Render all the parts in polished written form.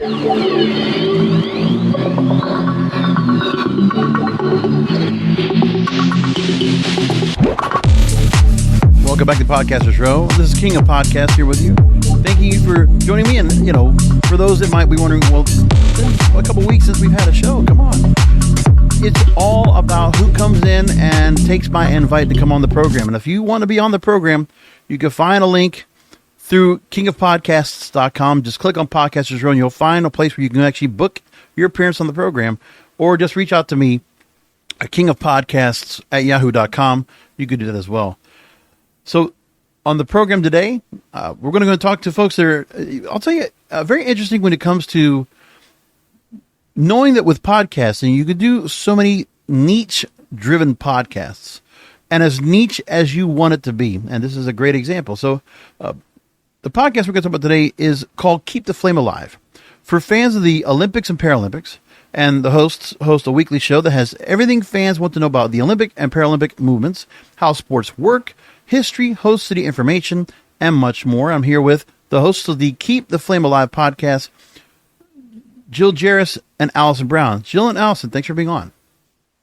Welcome back to Podcasters Row. This is King of Podcasts here with you. Thanking you for joining me. And, you know, for those that might be wondering, well, it's been a couple weeks since we've had a show. Come on. It's all about who comes in and takes my invite to come on the program. And if you want to be on the program, you can find a link through kingofpodcasts.com. Just click on Podcasters Row and you'll find a place where you can actually book your appearance on the program, or just reach out to me at kingofpodcasts@yahoo.com. You could do that as well. So on the program today, we're going to go talk to folks that are, I'll tell you, very interesting when it comes to knowing that with podcasting, you could do so many niche-driven podcasts, and as niche as you want it to be. And this is a great example. So the podcast we're going to talk about today is called Keep the Flame Alive. For fans of the Olympics and Paralympics, and the hosts host a weekly show that has everything fans want to know about the Olympic and Paralympic movements, how sports work, history, host city information, and much more. I'm here with the hosts of the Keep the Flame Alive podcast, Jaracz and Alison Brown. Jill and Alison, thanks for being on.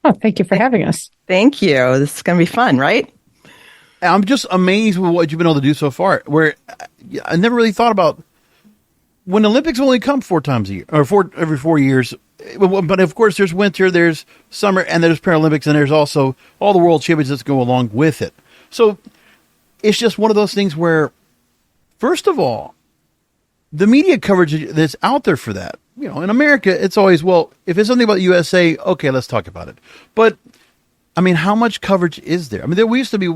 Oh, thank you for having us. Thank you. This is going to be fun, right? I'm just amazed with what you've been able to do so far, where I never really thought about when Olympics only come 4 times a year, or every 4 years. But of course, there's winter, there's summer, and there's Paralympics, and there's also all the world championships that go along with it. So it's just one of those things where, first of all, the media coverage that's out there for that, you know, in America, it's always, well, if it's something about the USA, okay, let's talk about it. But, I mean, how much coverage is there? I mean, we used to be,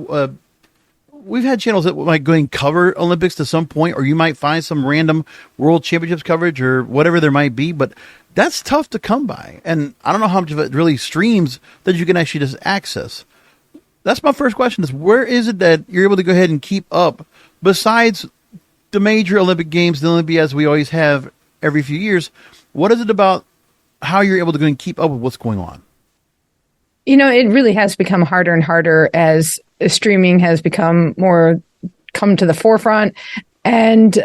we've had channels that might go and cover Olympics to some point, or you might find some random world championships coverage or whatever there might be, but that's tough to come by. And I don't know how much of it really streams that you can actually just access. That's my first question is, where is it that you're able to go ahead and keep up besides the major Olympic Games, the Olympiads we always have every few years? What is it about how you're able to go and keep up with what's going on? You know, it really has become harder and harder as streaming has come to the forefront, and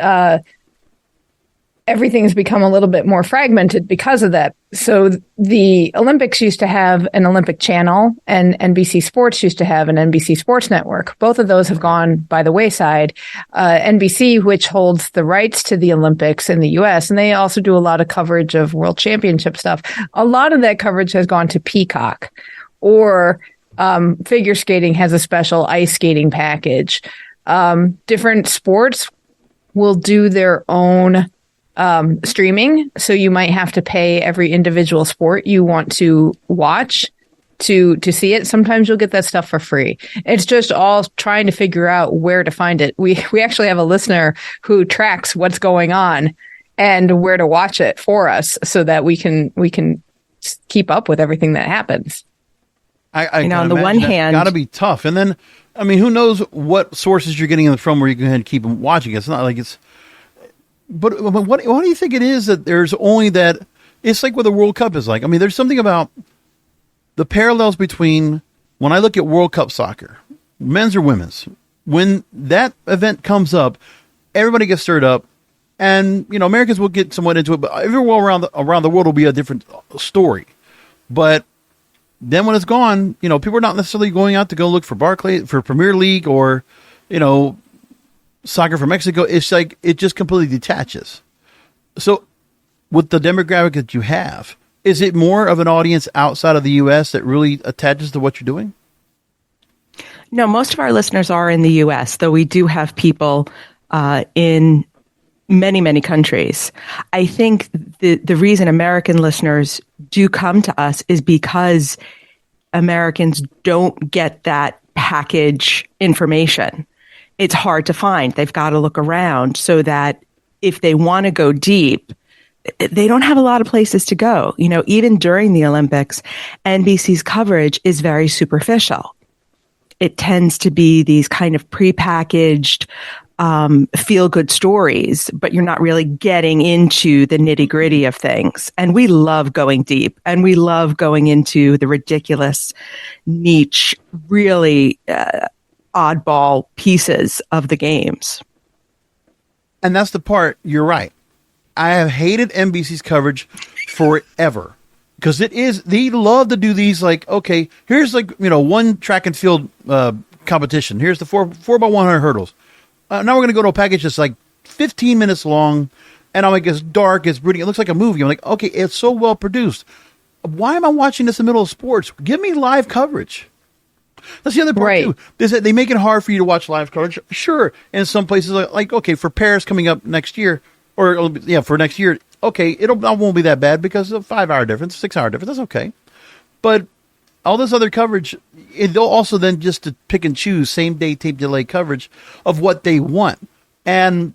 everything's become a little bit more fragmented because of that. So the Olympics used to have an Olympic channel, and NBC Sports used to have an NBC Sports Network. Both of those have gone by the wayside. NBC, which holds the rights to the Olympics in the U.S., and they also do a lot of coverage of World Championship stuff. A lot of that coverage has gone to Peacock, or figure skating has a special ice skating package. Different sports will do their own streaming. So you might have to pay every individual sport you want to watch to see it. Sometimes you'll get that stuff for free. It's just all trying to figure out where to find it. We actually have a listener who tracks what's going on and where to watch it for us so that we can keep up with everything that happens. I on the one hand, got to be tough. And then, I mean, who knows what sources you're getting them from where you can go ahead and keep them watching. It's not like it's, but what do you think it is that there's only that? It's like what the World Cup is like. I mean, there's something about the parallels between when I look at World Cup soccer, men's or women's, when that event comes up, everybody gets stirred up, and, you know, Americans will get somewhat into it, but everywhere around the world will be a different story. But then when it's gone, you know, people are not necessarily going out to go look for Barclays, for Premier League, or, you know, soccer for Mexico. It's like it just completely detaches. So with the demographic that you have, is it more of an audience outside of the U.S. that really attaches to what you're doing? No, most of our listeners are in the U.S., though we do have people in many, many countries. I think the reason American listeners do come to us is because Americans don't get that package information. It's hard to find. They've got to look around, so that if they want to go deep, they don't have a lot of places to go. You know, even during the Olympics, NBC's coverage is very superficial. It tends to be these kind of prepackaged feel-good stories, but you're not really getting into the nitty-gritty of things. And we love going deep, and we love going into the ridiculous, niche, really oddball pieces of the games. And that's the part, you're right. I have hated NBC's coverage forever because they love to do these like, okay, here's like, one track and field competition. Here's the 4x100 hurdles. Now we're going to go to a package that's like 15 minutes long, and I'm like, it's dark, it's brooding, it looks like a movie. I'm like, okay, it's so well produced. Why am I watching this in the middle of sports? Give me live coverage. That's the other part too. They make it hard for you to watch live coverage. Sure, in some places, like okay, for Paris coming up next year, for next year, okay, it won't be that bad because of 5-hour difference, 6-hour difference. That's okay, but all this other coverage, they'll also then just to pick and choose same day tape delay coverage of what they want. And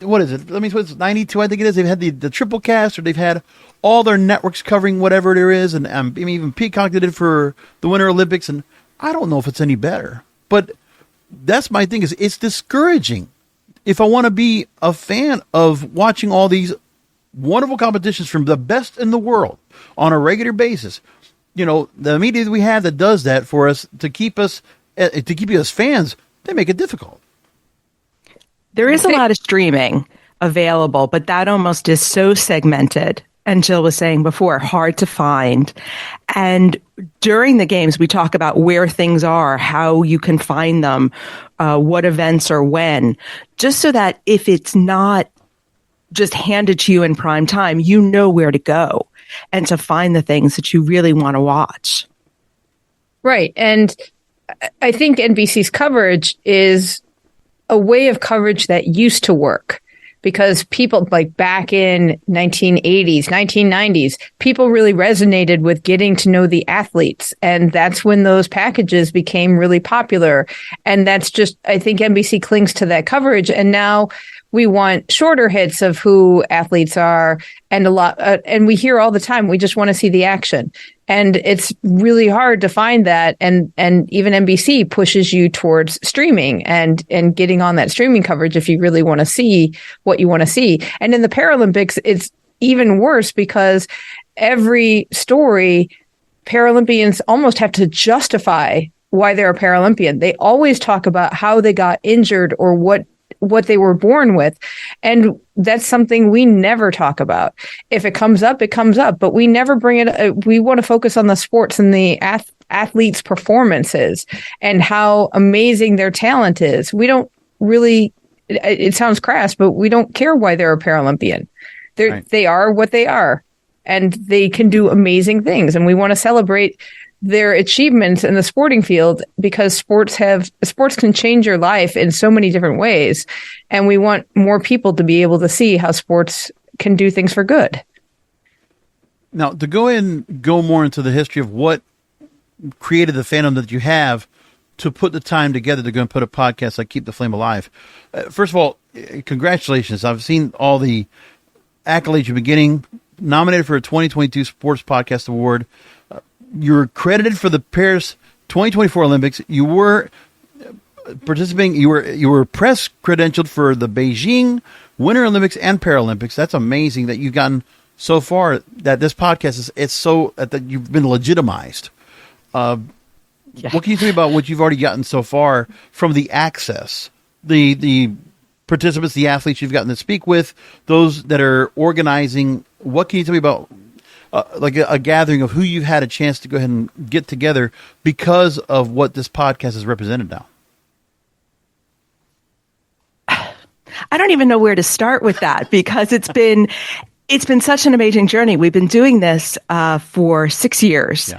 what is it? What's 92? I think it is. They've had the triple cast, or they've had all their networks covering whatever there is, and even Peacock did it for the Winter Olympics, and I don't know if it's any better. But that's my thing, is it's discouraging. If I want to be a fan of watching all these wonderful competitions from the best in the world on a regular basis, the media that we have that does that for us to keep us as fans, they make it difficult. There is a lot of streaming available, but that almost is so segmented. And Jill was saying before, hard to find. And during the games, we talk about where things are, how you can find them, what events are when, just so that if it's not just handed to you in prime time, you know where to go and to find the things that you really want to watch. Right. And I think NBC's coverage is a way of coverage that used to work, because people like back in 1980s, 1990s, people really resonated with getting to know the athletes. And that's when those packages became really popular. And that's just, I think NBC clings to that coverage. And now we want shorter hits of who athletes are, and and we hear all the time, we just want to see the action. And it's really hard to find that. And even NBC pushes you towards streaming and getting on that streaming coverage if you really want to see what you want to see. And in the Paralympics, it's even worse, because every story, Paralympians almost have to justify why they're a Paralympian. They always talk about how they got injured or what they were born with. And that's something we never talk about. If it comes up, it comes up, but we never bring it. We want to focus on the sports and the athletes' performances and how amazing their talent is. We don't really, it sounds crass, but we don't care why they're a Paralympian. They are what they are, and they can do amazing things. And we want to celebrate their achievements in the sporting field, because sports can change your life in so many different ways. And we want more people to be able to see how sports can do things for good. Now, to go more into the history of what created the fandom that you have, to put the time together to go and put a podcast like Keep the Flame Alive. First of all, congratulations. I've seen all the accolades you've been getting, nominated for a 2022 Sports Podcast Award. You're credited for the Paris 2024 Olympics. You were participating. You were press credentialed for the Beijing Winter Olympics and Paralympics. That's amazing that you've gotten so far. That this podcast is that you've been legitimized. What can you tell me about what you've already gotten so far from the access, the participants, the athletes you've gotten to speak with, those that are organizing? What can you tell me about? Like a gathering of who you've had a chance to go ahead and get together because of what this podcast has represented now? I don't even know where to start with that, because it's been such an amazing journey. We've been doing this for 6 years,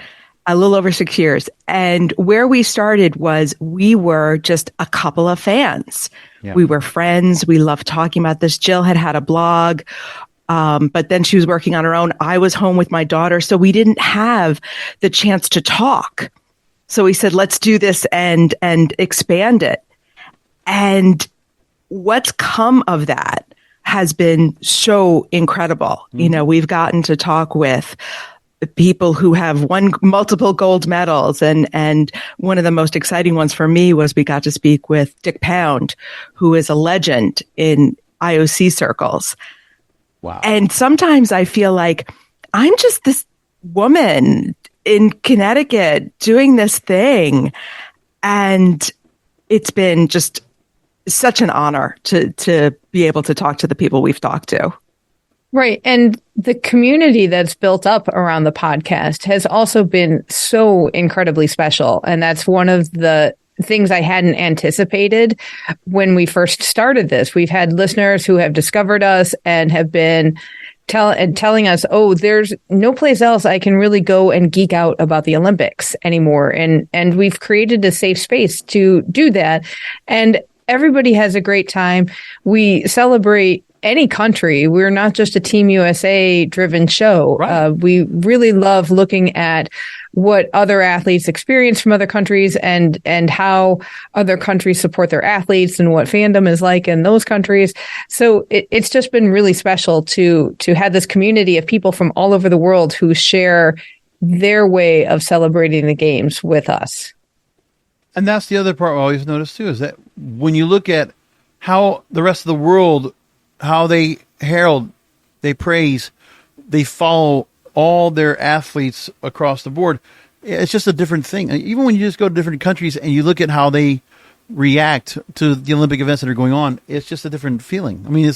a little over 6 years. And where we started was we were just a couple of fans. Yeah. We were friends. We loved talking about this. Jill had a blog. But then she was working on her own. I was home with my daughter, so we didn't have the chance to talk. So we said, let's do this and expand it. And what's come of that has been so incredible. Mm-hmm. We've gotten to talk with people who have won multiple gold medals. And one of the most exciting ones for me was we got to speak with Dick Pound, who is a legend in IOC circles. Wow. And sometimes I feel like I'm just this woman in Connecticut doing this thing. And it's been just such an honor to be able to talk to the people we've talked to. Right. And the community that's built up around the podcast has also been so incredibly special. And that's one of the things I hadn't anticipated when we first started this. We've had listeners who have discovered us and have been telling us, oh, there's no place else I can really go and geek out about the Olympics anymore. And we've created a safe space to do that. And everybody has a great time. We celebrate any country. We're not just a Team USA driven show. Right. We really love looking at what other athletes experience from other countries and how other countries support their athletes and what fandom is like in those countries. So it's just been really special to have this community of people from all over the world who share their way of celebrating the games with us. And that's the other part I always notice too, is that when you look at how the rest of the world, how they herald, they praise, they follow all their athletes across the board, it's just a different thing. Even when you just go to different countries and you look at how they react to the Olympic events that are going on, it's just a different feeling. I mean,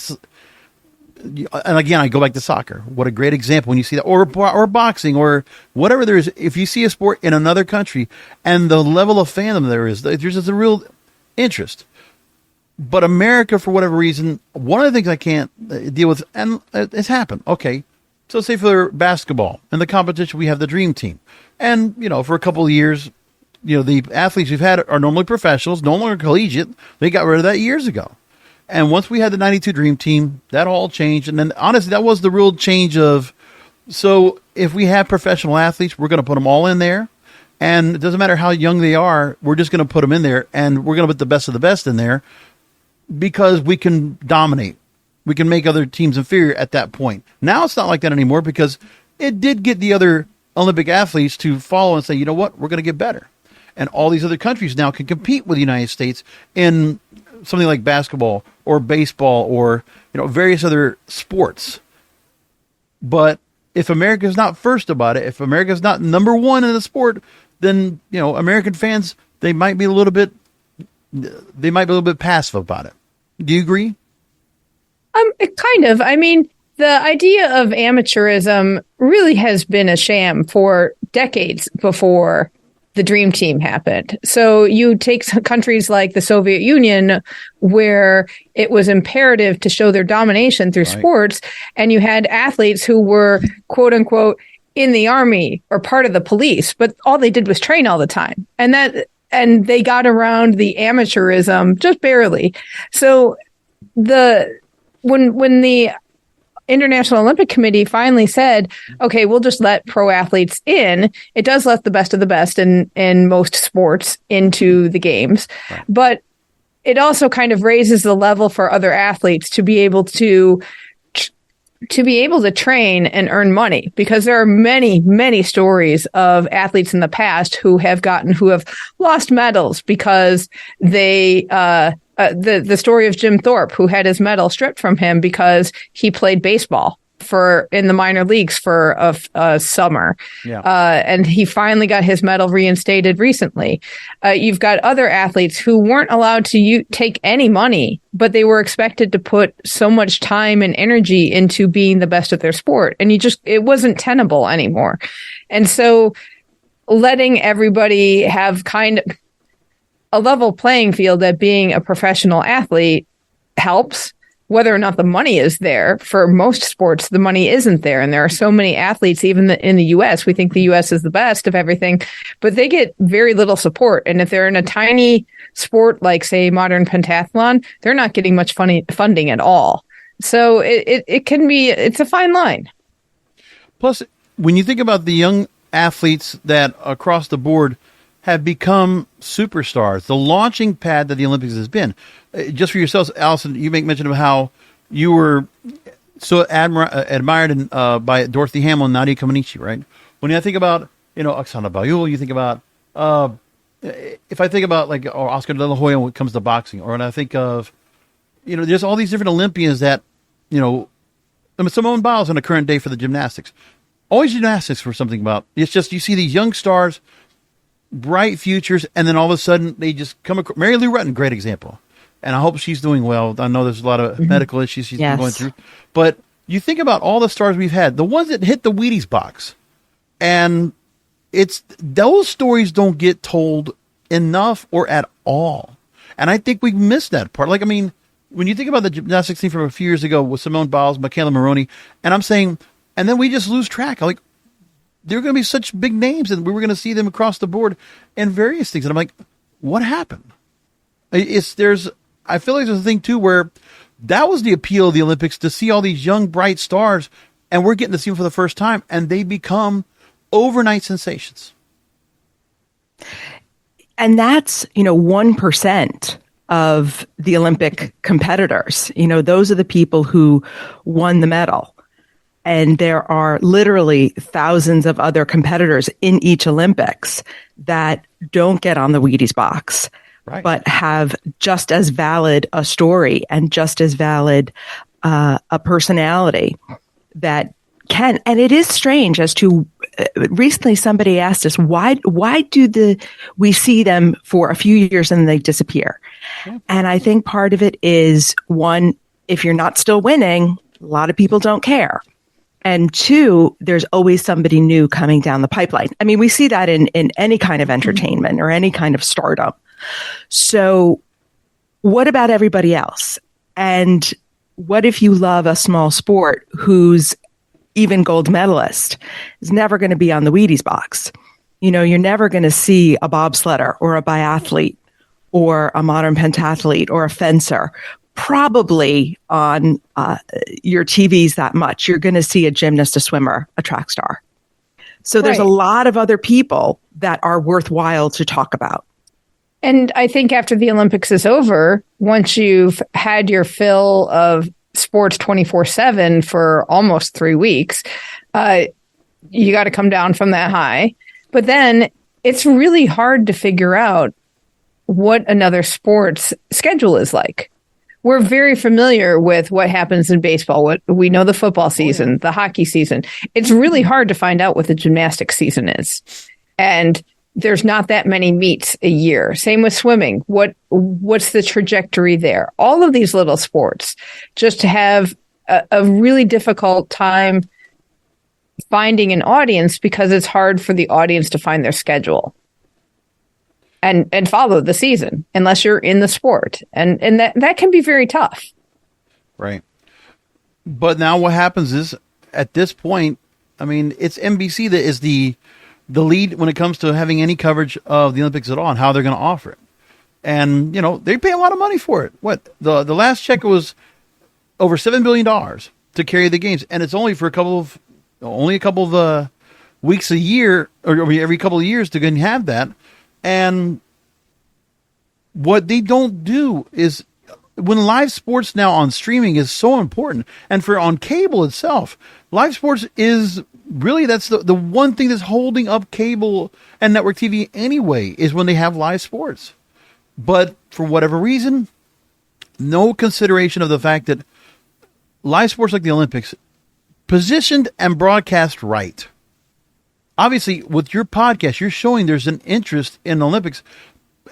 and again, I go back to soccer. What a great example when you see that, or boxing, or whatever there is. If you see a sport in another country and the level of fandom there's just a real interest. But America, for whatever reason, one of the things I can't deal with, and it's happened. Okay, so say for basketball and the competition, we have the dream team, and for a couple of years, the athletes we've had are normally professionals, no longer collegiate. They got rid of that years ago. And once we had the 92 Dream Team, that all changed. And then, honestly, that was the real change of, so if we have professional athletes, we're going to put them all in there. And it doesn't matter how young they are, we're just going to put them in there. And we're going to put the best of the best in there because we can dominate. We can make other teams inferior at that point. Now it's not like that anymore because it did get the other Olympic athletes to follow and say, you know what, we're going to get better. And all these other countries now can compete with the United States in something like basketball or baseball or various other sports. But if America is not first about it, if America is not number one in the sport, then American fans they might be a little bit passive about it. Do you agree? Kind of. I mean, the idea of amateurism really has been a sham for decades before the Dream Team happened. So you take countries like the Soviet Union, where it was imperative to show their domination through sports, and you had athletes who were, quote unquote, in the army or part of the police, but all they did was train all the time. And they got around the amateurism just barely. So when the International Olympic Committee finally said, okay, we'll just let pro athletes in. It does let the best of the best in most sports into the games, but it also kind of raises the level for other athletes to be able to train and earn money, because there are many, many stories of athletes in the past who have lost medals because they, the story of Jim Thorpe, who had his medal stripped from him because he played baseball in the minor leagues for a summer. Yeah. And he finally got his medal reinstated recently. You've got other athletes who weren't allowed to take any money, but they were expected to put so much time and energy into being the best at their sport. And it wasn't tenable anymore. And so letting everybody have kind of a level playing field at being a professional athlete helps. Whether or not the money is there, for most sports, the money isn't there. And there are so many athletes, even in the U.S., we think the U.S. is the best of everything, but they get very little support. And if they're in a tiny sport like, say, modern pentathlon, they're not getting much funding at all. So it's a fine line. Plus, when you think about the young athletes that across the board have become superstars, the launching pad that the Olympics has been. Just for yourselves, Alison, you make mention of how you were so admired by Dorothy Hamill and Nadia Comenici, right? When I think about, Oksana Bayul, you think about, if I think about like Oscar De La Hoya when it comes to boxing, or when I think of, there's all these different Olympians that, Simone Biles on the current day for the gymnastics. Always gymnastics for something about, it's just, you see these young stars, bright futures, and then all of a sudden they just come across. Mary Lou Retton, great example. And I hope she's doing well. I know there's a lot of medical issues she's been going through. But you think about all the stars we've had, the ones that hit the Wheaties box, and it's those stories don't get told enough or at all. And I think we missed that part. Like, I mean, when you think about the gymnastics team from a few years ago with Simone Biles, Michaela Maroney, and I'm saying, and then we just lose track. Like, they're going to be such big names, and we were going to see them across the board in various things. And I'm like, what happened? I feel like there's a thing too where that was the appeal of the Olympics, to see all these young, bright stars, and we're getting to see them for the first time, and they become overnight sensations. And that's, 1% of the Olympic competitors. Those are the people who won the medal. And there are literally thousands of other competitors in each Olympics that don't get on the Wheaties box, right, but have just as valid a story and just as valid a personality that can. And it is strange as to, recently somebody asked us, why do we see them for a few years and then they disappear? Yeah. And I think part of it is, one, if you're not still winning, a lot of people don't care. And two, there's always somebody new coming down the pipeline. I mean, we see that in any kind of entertainment or any kind of stardom. So what about everybody else? And what if you love a small sport whose even gold medalist is never going to be on the Wheaties box? You're never going to see a bobsledder or a biathlete or a modern pentathlete or a fencer probably on your TVs that much. You're going to see a gymnast, a swimmer, a track star. So there's a lot of other people that are worthwhile to talk about. And I think after the Olympics is over, once you've had your fill of sports 24/7 for almost 3 weeks, you got to come down from that high. But then it's really hard to figure out what another sport's schedule is like. We're very familiar with what happens in baseball. We know the football season, the hockey season. It's really hard to find out what the gymnastics season is. And there's not that many meets a year. Same with swimming. What's the trajectory there? All of these little sports just have a really difficult time finding an audience because it's hard for the audience to find their schedule and follow the season unless you're in the sport. And that can be very tough. Right. But now what happens is, at this point, I mean, it's NBC that is the lead when it comes to having any coverage of the Olympics at all and how they're going to offer it. And, they pay a lot of money for it. The last check was over $7 billion to carry the games. And it's only for a couple of weeks a year, or every couple of years to go and have that. And what they don't do is, when live sports now on streaming is so important, and for on cable itself, live sports is really, that's the one thing that's holding up cable and network TV anyway, is when they have live sports. But for whatever reason, no consideration of the fact that live sports like the Olympics, positioned and broadcast right. Obviously, with your podcast, you're showing there's an interest in the Olympics.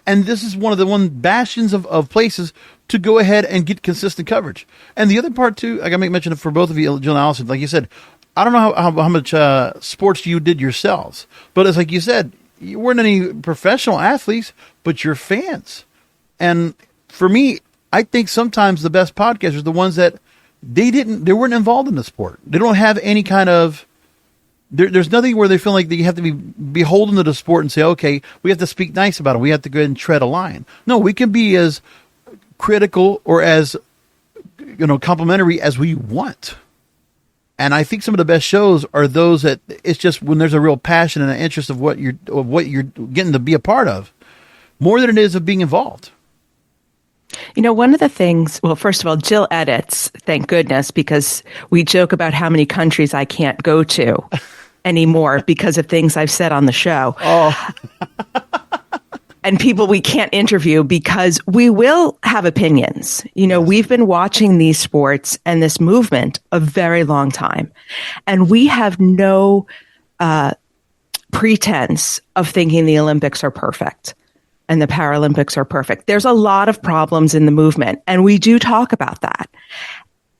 And this is one of the bastions of places to go ahead and get consistent coverage. And the other part, too, I got to make mention of for both of you, Jill and Alison, like you said, I don't know how much sports you did yourselves. But it's like you said, you weren't any professional athletes, but you're fans. And for me, I think sometimes the best podcasters are the ones that they weren't involved in the sport. They don't have any kind of, there's nothing where they feel like they have to be beholden to the sport and say, okay, we have to speak nice about it. We have to go ahead and tread a line. No, we can be as critical or as, complimentary as we want. And I think some of the best shows are those that it's just when there's a real passion and an interest of what you're getting to be a part of, more than it is of being involved. One of the things, well, first of all, Jill edits, thank goodness, because we joke about how many countries I can't go to anymore because of things I've said on the show. Oh. And people we can't interview because we will have opinions. We've been watching these sports and this movement a very long time, and we have no pretense of thinking the Olympics are perfect and the Paralympics are perfect. There's a lot of problems in the movement, and we do talk about that.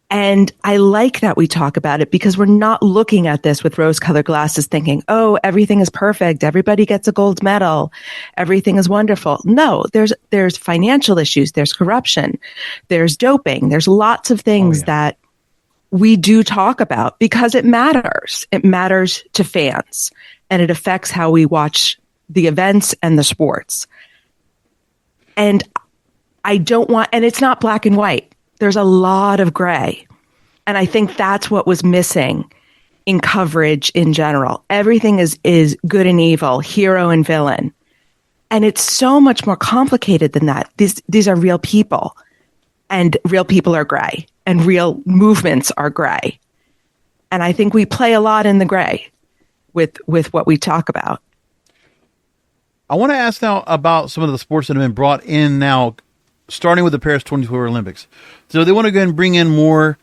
And I like that we talk about it because we're not looking at this with rose-colored glasses thinking, oh, everything is perfect. Everybody gets a gold medal. Everything is wonderful. No, there's financial issues. There's corruption. There's doping. There's lots of things that we do talk about because it matters. It matters to fans and it affects how we watch the events and the sports. And I don't want, and it's not black and white. There's a lot of gray. And I think that's what was missing in coverage in general. Everything is good and evil, hero and villain. And it's so much more complicated than that. These are real people, and real people are gray, and real movements are gray. And I think we play a lot in the gray with what we talk about. I want to ask now about some of the sports that have been brought in now, starting with the Paris 2024 Olympics. So they want to go ahead and bring in more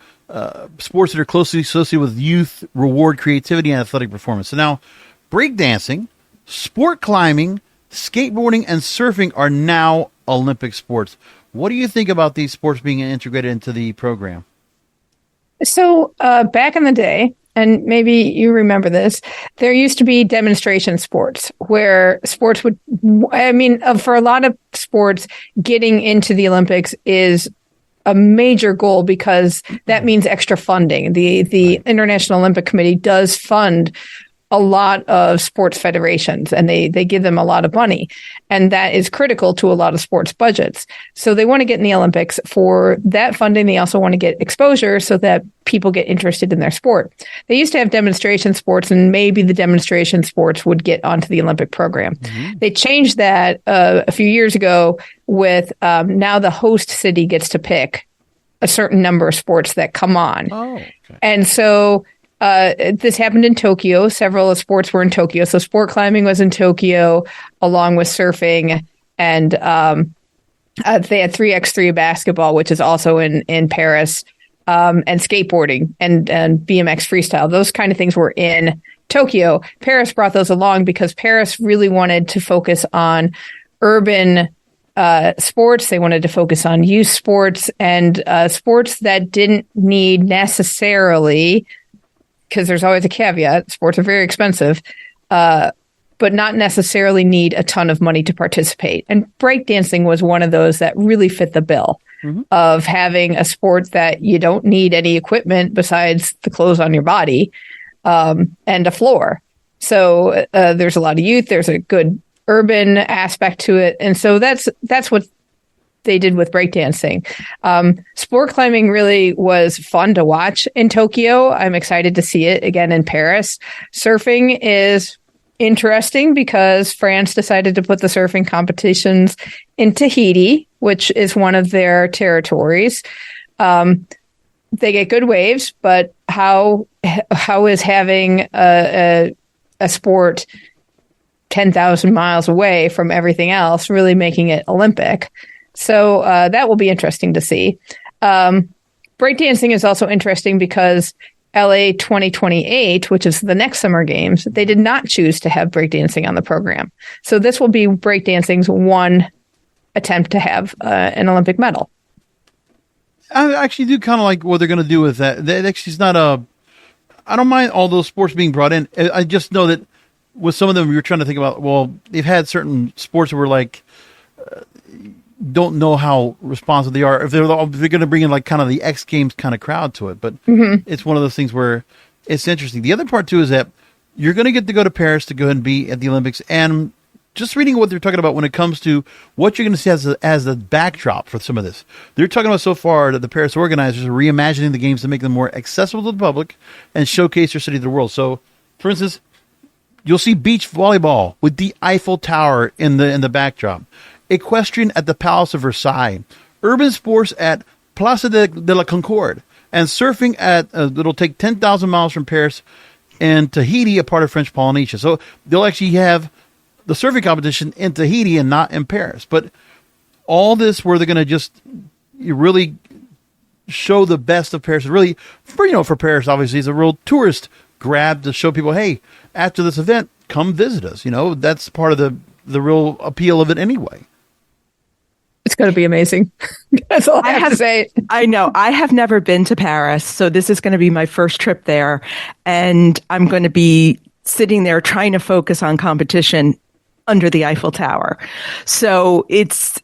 sports that are closely associated with youth, reward creativity, and athletic performance. So now breakdancing, sport climbing, skateboarding, and surfing are now Olympic sports. What do you think about these sports being integrated into the program? So back in the day, and maybe you remember this, there used to be demonstration sports where sports would, for a lot of sports, getting into the Olympics is a major goal because that means extra funding. The International Olympic Committee does fund a lot of sports federations, and they give them a lot of money. And that is critical to a lot of sports budgets. So they want to get in the Olympics for that funding. They also want to get exposure so that people get interested in their sport. They used to have demonstration sports, and maybe the demonstration sports would get onto the Olympic program. Mm-hmm. They changed that a few years ago with now the host city gets to pick a certain number of sports that come on. Oh, okay. And so this happened in Tokyo. Several sports were in Tokyo. So sport climbing was in Tokyo, along with surfing. And they had 3x3 basketball, which is also in Paris, and skateboarding and BMX freestyle. Those kind of things were in Tokyo. Paris brought those along because Paris really wanted to focus on urban sports. They wanted to focus on youth sports and sports that didn't need necessarily, because there's always a caveat, sports are very expensive, but not necessarily need a ton of money to participate. And breakdancing was one of those that really fit the bill of having a sport that you don't need any equipment besides the clothes on your body and a floor. So there's a lot of youth. There's a good urban aspect to it. And so that's what they did with breakdancing. Sport climbing really was fun to watch in Tokyo. I'm excited to see it again in Paris. Surfing is interesting because France decided to put the surfing competitions in Tahiti, which is one of their territories. They get good waves, but how is having a sport 10,000 miles away from everything else really making it Olympic? So that will be interesting to see. Breakdancing is also interesting because LA 2028, which is the next Summer Games, they did not choose to have breakdancing on the program. So this will be breakdancing's one attempt to have an Olympic medal. I actually do kind of like what they're going to do with that. That actually is not I don't mind all those sports being brought in. I just know that with some of them, you're trying to think about, well, they've had certain sports where like, don't know how responsive they are if they're going to bring in like kind of the X Games kind of crowd to it, but it's one of those things where it's interesting. The other part too is that you're going to get to go to Paris to go and be at the Olympics, and just reading what they're talking about when it comes to what you're going to see as the backdrop for some of this. They're talking about so far that the Paris organizers are reimagining the games to make them more accessible to the public and showcase their city to the world. So, for instance, you'll see beach volleyball with the Eiffel Tower in the backdrop. Equestrian at the Palace of Versailles, urban sports at Place de la Concorde, and surfing at it'll take 10,000 miles from Paris and Tahiti, a part of French Polynesia. So they'll actually have the surfing competition in Tahiti and not in Paris. But all this where they're going to just really show the best of Paris. Really, for Paris, obviously, is a real tourist grab to show people, hey, after this event, come visit us. That's part of the real appeal of it anyway. It's going to be amazing. That's all I have to say. I know. I have never been to Paris, so this is going to be my first trip there. And I'm going to be sitting there trying to focus on competition under the Eiffel Tower. So the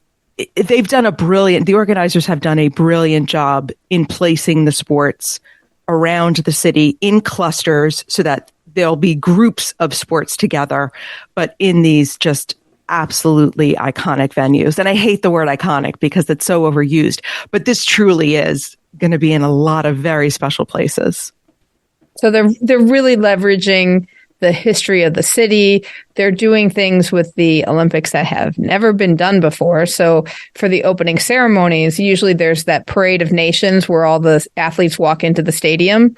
organizers have done a brilliant job in placing the sports around the city in clusters so that there'll be groups of sports together, but in these just absolutely iconic venues. And I hate the word iconic because it's so overused, but this truly is going to be in a lot of very special places. So they're really leveraging the history of the city. They're doing things with the Olympics that have never been done before. So for the opening ceremonies, usually there's that parade of nations where all the athletes walk into the stadium.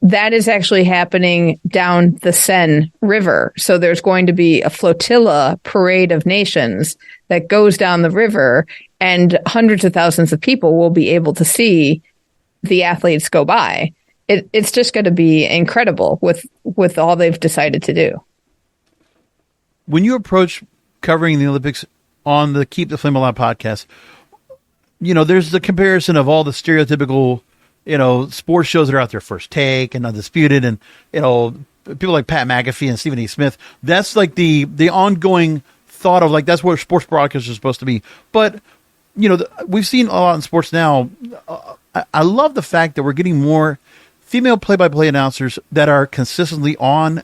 That is actually happening down the Seine River. So there's going to be a flotilla parade of nations that goes down the river, and hundreds of thousands of people will be able to see the athletes go by. It's just going to be incredible with all they've decided to do. When you approach covering the Olympics on the Keep the Flame Alive podcast, there's the comparison of all the stereotypical sports shows that are out there, First Take and Undisputed, and, people like Pat McAfee and Stephen A. Smith. That's like the ongoing thought of like, that's what sports broadcasters are supposed to be. But, we've seen a lot in sports now. I love the fact that we're getting more female play-by-play announcers that are consistently on.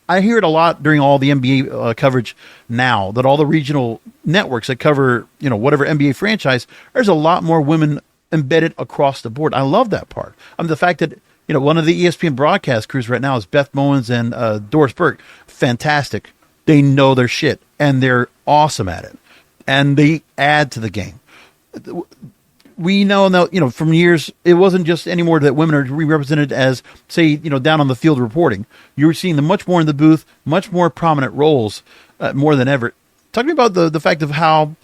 I hear it a lot during all the NBA coverage now, that all the regional networks that cover, whatever NBA franchise, there's a lot more women embedded across the board. I love that part. The fact that, one of the ESPN broadcast crews right now is Beth Mowins and Doris Burke. Fantastic. They know their shit, and they're awesome at it. And they add to the game. We know now, from years, it wasn't just anymore that women are represented as, say, down on the field reporting. You're seeing them much more in the booth, much more prominent roles, more than ever. Talk to me about the fact of how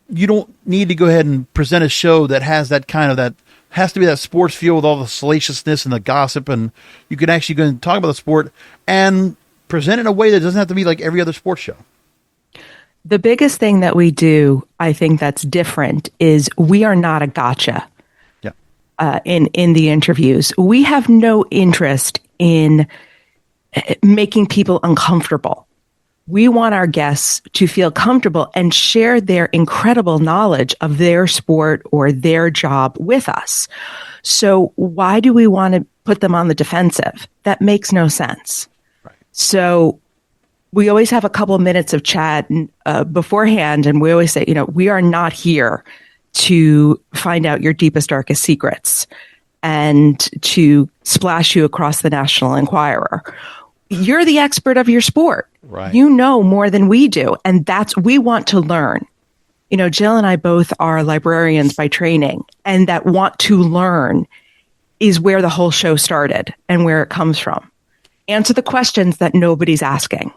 you don't need to go ahead and present a show that has that kind of, that has to be that sports feel with all the salaciousness and the gossip, and you can actually go and talk about the sport and present it in a way that doesn't have to be like every other sports show. The biggest thing that we do, I think that's different, is we are not a gotcha. Yeah. In the interviews. We have no interest in making people uncomfortable. We want our guests to feel comfortable and share their incredible knowledge of their sport or their job with us. So why do we want to put them on the defensive? That makes no sense. Right. So we always have a couple of minutes of chat beforehand, and we always say, we are not here to find out your deepest, darkest secrets and to splash you across the National Enquirer. You're the expert of your sport. Right. You know more than we do, and we want to learn. Jill and I both are librarians by training, and that want to learn is where the whole show started and where it comes from. Answer the questions that nobody's asking.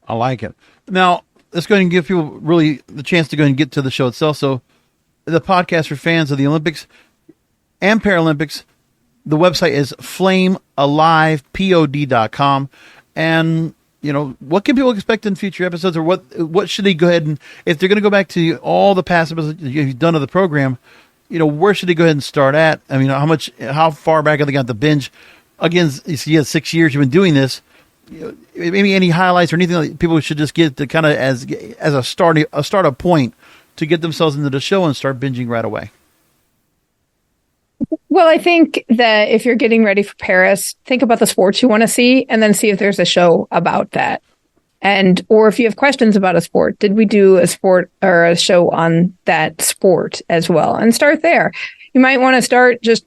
I like it. Now, let's go ahead and give people really the chance to go and get to the show itself. So the podcast for fans of the Olympics and Paralympics, the website is flamealivepod.com. And, what can people expect in future episodes, or what should they go ahead and, if they're going to go back to all the past episodes you've done of the program, where should they go ahead and start at? I mean, how far back have they got the binge? Again, you have 6 years you've been doing this. Maybe any highlights or anything that people should just get to kind of as a startup point to get themselves into the show and start binging right away. Well, I think that if you're getting ready for Paris, think about the sports you want to see and then see if there's a show about that. Or if you have questions about a sport, did we do a sport or a show on that sport as well? And start there. You might want to start just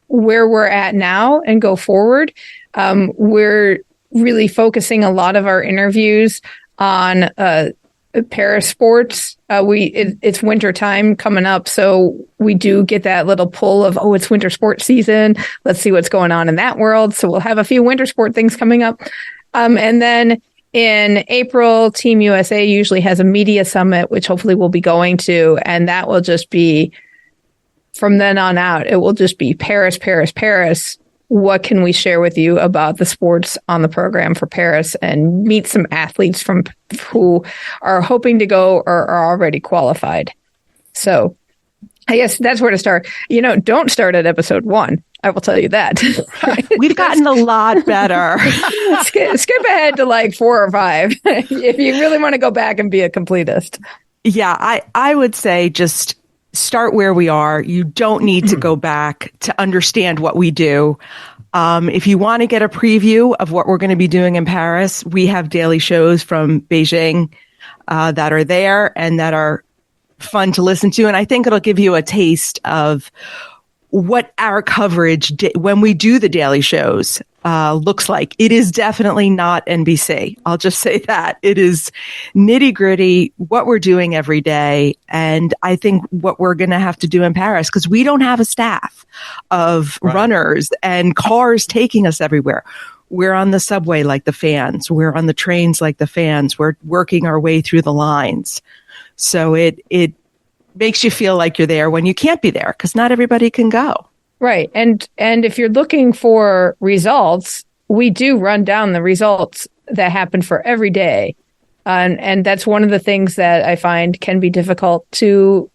where we're at now and go forward. We're really focusing a lot of our interviews on Paris sports. It's winter time coming up, so we do get that little pull of, it's winter sports season. Let's see what's going on in that world. So we'll have a few winter sport things coming up. And then in April, Team USA usually has a media summit, which hopefully we'll be going to. And that will just be, from then on out, it will just be Paris, Paris, Paris what can we share with you about the sports on the program for Paris, and meet some athletes from who are hoping to go or are already qualified. So I guess that's where to start. Don't start at episode 1. I will tell you that. We've gotten a lot better. Skip ahead to like 4 or 5 if you really want to go back and be a completist. Yeah, I would say just start where we are. You don't need to go back to understand what we do. If you want to get a preview of what we're going to be doing in Paris, we have daily shows from Beijing that are there and that are fun to listen to. And I think it'll give you a taste of what our coverage when we do the daily shows looks like. It is definitely not NBC. I'll just say that. It is nitty gritty, what we're doing every day. And I think what we're going to have to do in Paris, because we don't have a staff of runners and cars taking us everywhere. We're on the subway like the fans. We're on the trains like the fans. We're working our way through the lines. So it makes you feel like you're there when you can't be there, because not everybody can go. Right. And if you're looking for results, we do run down the results that happen for every day. And that's one of the things that I find can be difficult to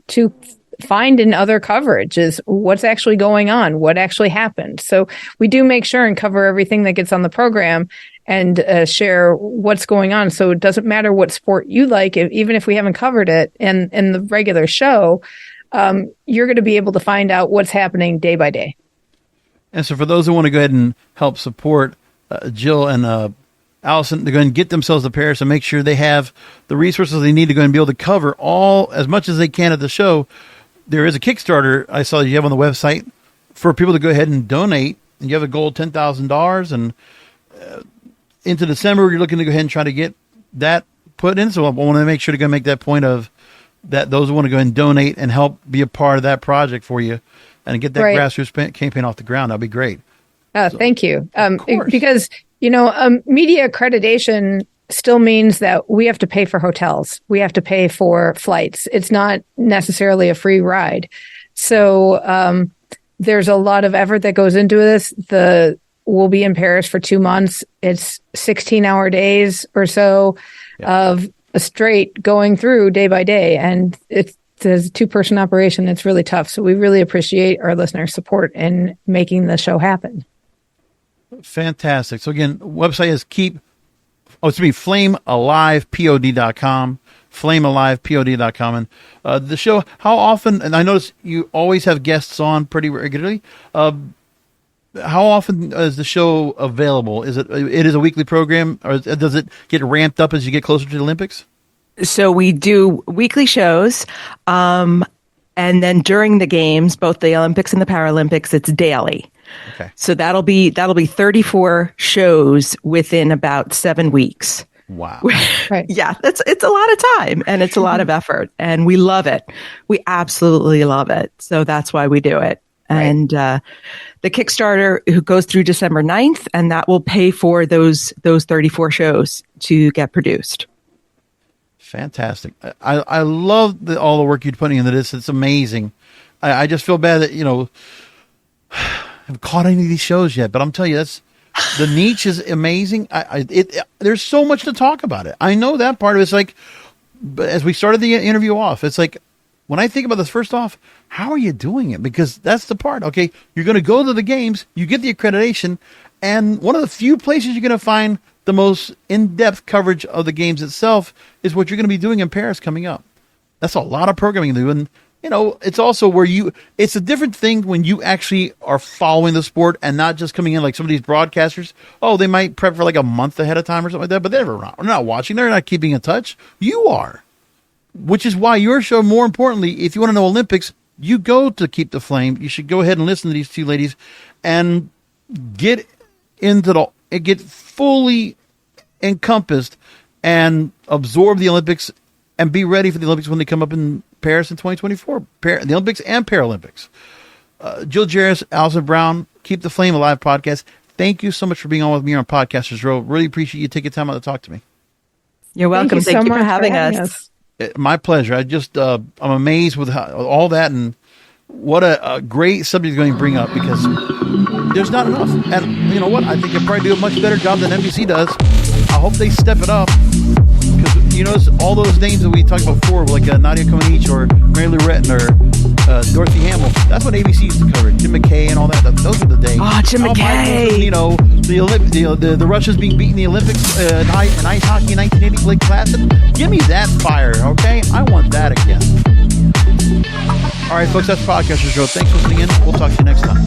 find in other coverage, is what's actually going on, what actually happened. So we do make sure and cover everything that gets on the program and share what's going on. So it doesn't matter what sport you like, even if we haven't covered it in the regular show, you're going to be able to find out what's happening day by day. And so for those who want to go ahead and help support Jill and Alison, they're going to get themselves to Paris and make sure they have the resources they need to go and be able to cover as much as they can at the show. There is a Kickstarter I saw that you have on the website for people to go ahead and donate. And you have a goal of $10,000, and into December, you're looking to go ahead and try to get that put in. So I want to make sure to go make that point of that those who want to go and donate and help be a part of that project for you and get that grassroots campaign off the ground. That'd be great. Thank you. Because, media accreditation still means that we have to pay for hotels. We have to pay for flights. It's not necessarily a free ride. So there's a lot of effort that goes into this. We'll be in Paris for 2 months. It's 16-hour days or so of a straight going through day by day. And it's a 2-person operation. It's really tough. So we really appreciate our listeners' support in making the show happen. Fantastic. So again, website is flamealivepod.com, flamealivepod.com. And the show, how often, and I notice you always have guests on pretty regularly. How often is the show available? It is a weekly program, or does it get ramped up as you get closer to the Olympics? So we do weekly shows, and then during the games, both the Olympics and the Paralympics, it's daily. Okay. So that'll be 34 shows within about 7 weeks. Wow. Right. Yeah, it's a lot of time and it's a lot of effort, and we love it. We absolutely love it. So that's why we do it. Right. And the Kickstarter goes through December 9th, and that will pay for those 34 shows to get produced. Fantastic. I love all the work you're putting into this. It's amazing. I just feel bad that, I haven't caught any of these shows yet, but I'm telling you, the niche is amazing. There's so much to talk about it. I know that part of it's like, but as we started the interview off, it's like, when I think about this, first off, how are you doing it? Because that's the part. Okay, you're going to go to the games, you get the accreditation, and one of the few places you're going to find the most in-depth coverage of the games itself is what you're going to be doing in Paris coming up. That's a lot of programming to do. And, it's also where it's a different thing when you actually are following the sport and not just coming in like some of these broadcasters. Oh, they might prep for like a month ahead of time or something like that, but they're not watching. They're not keeping in touch. You are. Which is why your show, more importantly, if you want to know Olympics, you go to Keep the Flame. You should go ahead and listen to these two ladies and get fully encompassed and absorb the Olympics and be ready for the Olympics when they come up in Paris in 2024, the Olympics and Paralympics. Jill Jaracz, Alison Brown, Keep the Flame Alive podcast. Thank you so much for being on with me on Podcasters Row. Really appreciate you taking time out to talk to me. You're welcome. Thank you for having us. My pleasure. I'm amazed with all that, and what a great subject going to bring up, because there's not enough. And you know what? I think they probably do a much better job than NBC does. I hope they step it up. Because, you notice all those names that we talked about before, like Nadia Comenici or Mary Lou Retton or Dorothy Hamill, that's what ABC used to cover. Jim McKay and all that. Those are the days. Oh, Jim McKay. You know, the Russians being beaten in the Olympics in ice hockey in 1980, Lake Placid. Give me that fire, okay? I want that again. All right, folks, that's the Podcaster Show. Thanks for listening in. We'll talk to you next time.